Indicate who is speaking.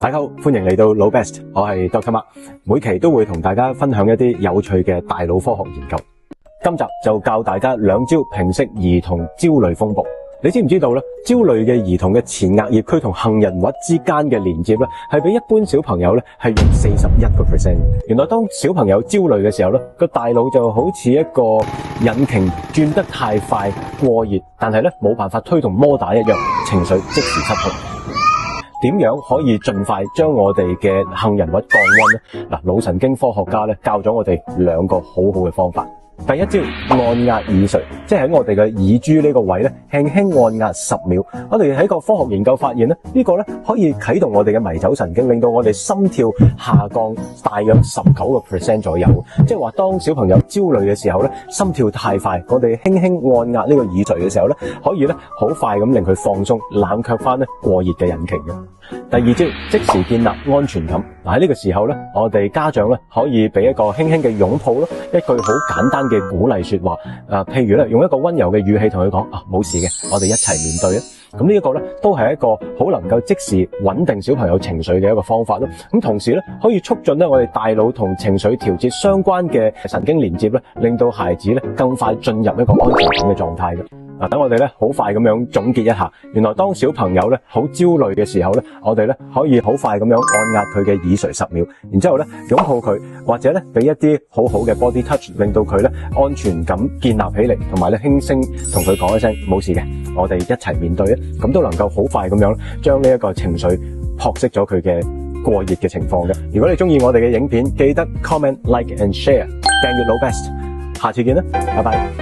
Speaker 1: 大家好，歡迎嚟到老 Best， 我係 Dr. Mark， 每期都會同大家分享一啲有趣嘅大腦科學研究。今集就教大家2招平息兒童焦慮風暴。你知唔知道咧？焦慮嘅兒童嘅前額葉區同杏仁核之間嘅連接咧，係比一般小朋友咧係用41%。原來當小朋友焦慮嘅時候咧，個大腦就好似一個引擎轉得太快過熱，但係咧冇辦法推動摩打一樣，情緒即時失控。點樣可以盡快將我哋嘅杏仁核降溫呢？嗱，腦神經科學家咧教咗我哋2個好好嘅方法。第一招，按壓耳垂，即係喺我哋嘅耳珠呢個位咧，輕輕按壓10秒。我哋喺個科學研究發現咧，呢個咧可以啟動我哋嘅迷走神經，令到我哋心跳下降大約19% 左右。即係話，當小朋友焦慮嘅時候咧，心跳太快，我哋輕輕按壓呢個耳垂嘅時候咧，可以咧好快咁令佢放鬆，冷卻翻咧過熱嘅引擎嘅。第二招，即時建立安全感。嗱，喺呢個時候咧，我哋家長咧可以俾一個輕輕嘅擁抱咯，一句好簡單嘅鼓勵說話，譬如咧用一個溫柔嘅語氣同佢講冇事嘅，我哋一齊面對啊。咁呢一個咧都係一個好能夠即時穩定小朋友情緒嘅一個方法咯。咁同時咧可以促進咧我哋大腦同情緒調節相關嘅神經連接咧，令到孩子咧更快進入一個安全感嘅狀態嘅。等我哋咧好快咁樣總結一下，原來當小朋友咧好焦慮嘅時候咧，我哋咧可以好快咁樣按壓佢嘅耳垂10秒，然之後咧擁抱佢，或者咧俾一啲好好嘅 body touch， 令到佢咧安全感建立起嚟，同埋咧輕聲同佢講一聲冇事嘅，我哋一齊面對啊，咁都能夠好快咁樣將呢一個情緒撲熄咗佢嘅過熱嘅情況嘅。如果你中意我哋嘅影片，記得 comment、like and share， 訂閱老 Best， 下次見啦，拜拜。